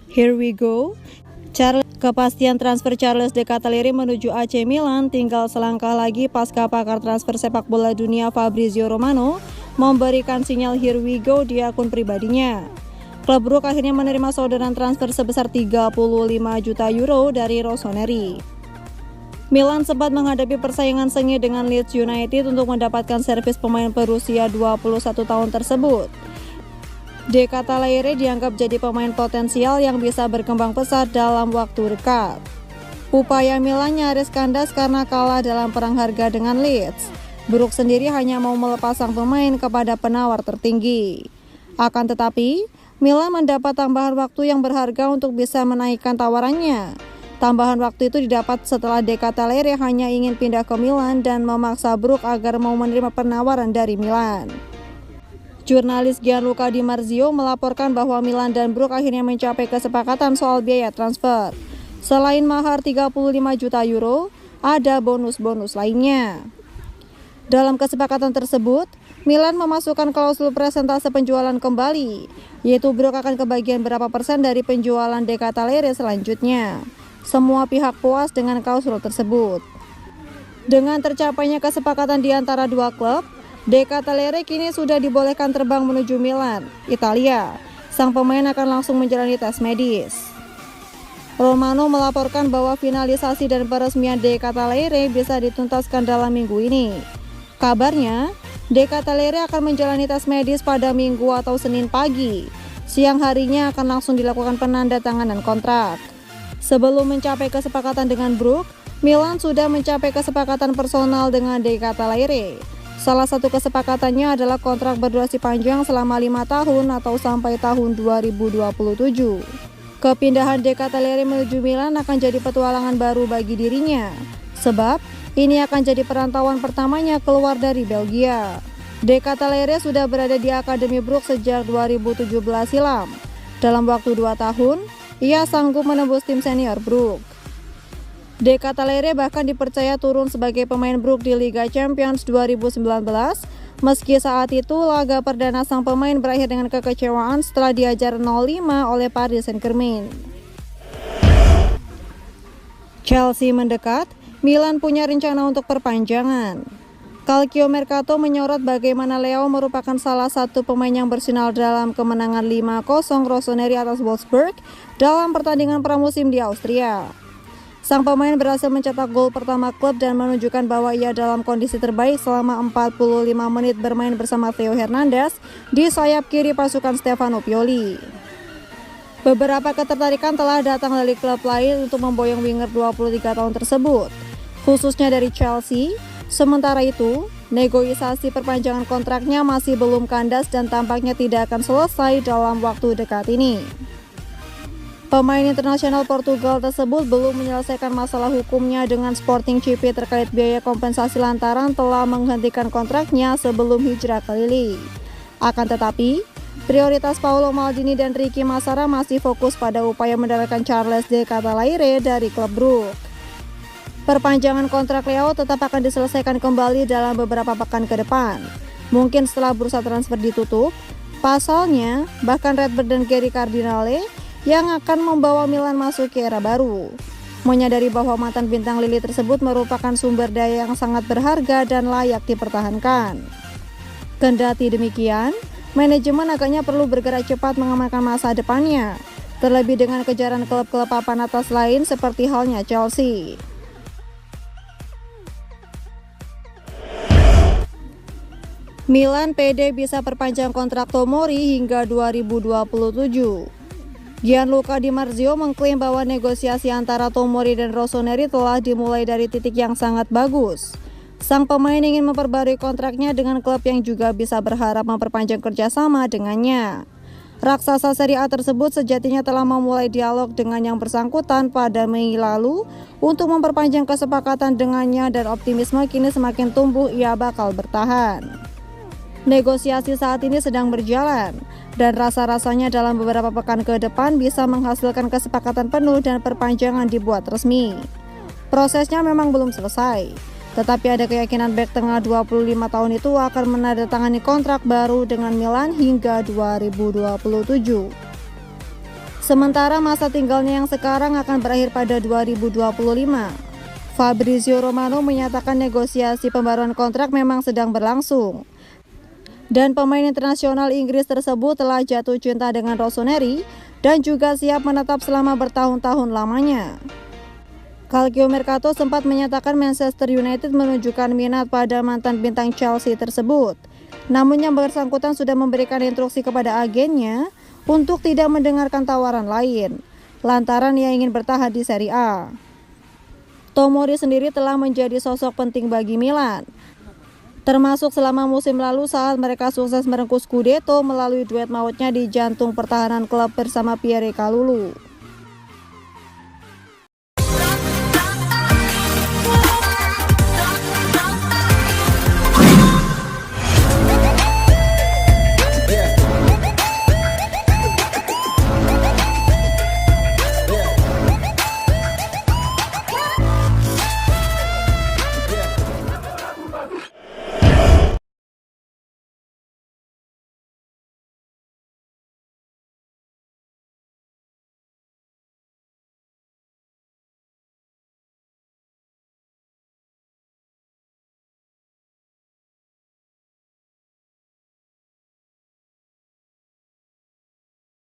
Here we go. Kepastian transfer Charles De Ketelaere menuju AC Milan tinggal selangkah lagi pasca pakar transfer sepak bola dunia Fabrizio Romano memberikan sinyal here we go di akun pribadinya. Klub Brugge akhirnya menerima orderan transfer sebesar 35 juta euro dari Rossoneri. Milan sempat menghadapi persaingan sengit dengan Leeds United untuk mendapatkan servis pemain berusia 21 tahun tersebut. De Ketelaere dianggap jadi pemain potensial yang bisa berkembang pesat dalam waktu dekat. Upaya Milan nyaris kandas karena kalah dalam perang harga dengan Leeds. Brugge sendiri hanya mau melepas sang pemain kepada penawar tertinggi. Akan tetapi, Milan mendapat tambahan waktu yang berharga untuk bisa menaikkan tawarannya. Tambahan waktu itu didapat setelah De Ketelaere hanya ingin pindah ke Milan dan memaksa Brugge agar mau menerima penawaran dari Milan. Jurnalis Gianluca Di Marzio melaporkan bahwa Milan dan Brugge akhirnya mencapai kesepakatan soal biaya transfer. Selain mahar 35 juta euro, ada bonus-bonus lainnya. Dalam kesepakatan tersebut, Milan memasukkan klausul persentase penjualan kembali, yaitu Brugge akan kebagian berapa persen dari penjualan De Ketelaere selanjutnya. Semua pihak puas dengan klausul tersebut. Dengan tercapainya kesepakatan di antara dua klub, De Ketelaere kini sudah dibolehkan terbang menuju Milan, Italia. Sang pemain akan langsung menjalani tes medis. Romano melaporkan bahwa finalisasi dan peresmian De Ketelaere bisa dituntaskan dalam minggu ini. Kabarnya, De Ketelaere akan menjalani tes medis pada Minggu atau Senin pagi. Siang harinya akan langsung dilakukan penandatanganan kontrak. Sebelum mencapai kesepakatan dengan Brugge, Milan sudah mencapai kesepakatan personal dengan De Ketelaere. Salah satu kesepakatannya adalah kontrak berdurasi panjang selama 5 tahun atau sampai tahun 2027. Kepindahan De Ketelaere menuju Milan akan jadi petualangan baru bagi dirinya, sebab ini akan jadi perantauan pertamanya keluar dari Belgia. De Ketelaere sudah berada di Akademi Brugge sejak 2017 silam. Dalam waktu 2 tahun, ia sanggup menembus tim senior Brugge. De Ketelaere bahkan dipercaya turun sebagai pemain Brugge di Liga Champions 2019, meski saat itu laga perdana sang pemain berakhir dengan kekecewaan setelah diajar 0-5 oleh Paris Saint-Germain. Chelsea mendekat, Milan punya rencana untuk perpanjangan. Calcio Mercato menyorot bagaimana Leo merupakan salah satu pemain yang bersinar dalam kemenangan 5-0 Rossoneri atas Wolfsburg dalam pertandingan pramusim di Austria. Sang pemain berhasil mencetak gol pertama klub dan menunjukkan bahwa ia dalam kondisi terbaik selama 45 menit bermain bersama Theo Hernandez di sayap kiri pasukan Stefano Pioli. Beberapa ketertarikan telah datang dari klub lain untuk memboyong winger 23 tahun tersebut, khususnya dari Chelsea. Sementara itu, negosiasi perpanjangan kontraknya masih belum kandas dan tampaknya tidak akan selesai dalam waktu dekat ini. Pemain internasional Portugal tersebut belum menyelesaikan masalah hukumnya dengan Sporting CP terkait biaya kompensasi lantaran telah menghentikan kontraknya sebelum hijrah ke Lille. Akan tetapi, prioritas Paulo Maldini dan Ricky Massara masih fokus pada upaya mendapatkan Charles De Ketelaere dari klub Brugge. Perpanjangan kontrak Leo tetap akan diselesaikan kembali dalam beberapa pekan ke depan. Mungkin setelah bursa transfer ditutup. Pasalnya, bahkan Redbird dan Gary Cardinale yang akan membawa Milan masuk ke era baru. Menyadari bahwa mantan bintang Lille tersebut merupakan sumber daya yang sangat berharga dan layak dipertahankan. Kendati demikian, manajemen agaknya perlu bergerak cepat mengamankan masa depannya, terlebih dengan kejaran klub-klub papan atas lain seperti halnya Chelsea. Milan pede bisa perpanjang kontrak Tomori hingga 2027. Gianluca Di Marzio mengklaim bahwa negosiasi antara Tomori dan Rossoneri telah dimulai dari titik yang sangat bagus. Sang pemain ingin memperbarui kontraknya dengan klub yang juga bisa berharap memperpanjang kerjasama dengannya. Raksasa Serie A tersebut sejatinya telah memulai dialog dengan yang bersangkutan pada Mei lalu untuk memperpanjang kesepakatan dengannya dan optimisme kini semakin tumbuh ia bakal bertahan. Negosiasi saat ini sedang berjalan, dan rasa-rasanya dalam beberapa pekan ke depan bisa menghasilkan kesepakatan penuh dan perpanjangan dibuat resmi. Prosesnya memang belum selesai, tetapi ada keyakinan bek tengah 25 tahun itu akan menandatangani kontrak baru dengan Milan hingga 2027. Sementara masa tinggalnya yang sekarang akan berakhir pada 2025. Fabrizio Romano menyatakan negosiasi pembaruan kontrak memang sedang berlangsung. Dan pemain internasional Inggris tersebut telah jatuh cinta dengan Rossoneri dan juga siap menetap selama bertahun-tahun lamanya. Calciomercato sempat menyatakan Manchester United menunjukkan minat pada mantan bintang Chelsea tersebut. Namun yang bersangkutan sudah memberikan instruksi kepada agennya untuk tidak mendengarkan tawaran lain, lantaran ia ingin bertahan di Serie A. Tomori sendiri telah menjadi sosok penting bagi Milan, termasuk selama musim lalu saat mereka sukses merengkuh Scudetto melalui duet mautnya di jantung pertahanan klub bersama Pierre Kalulu.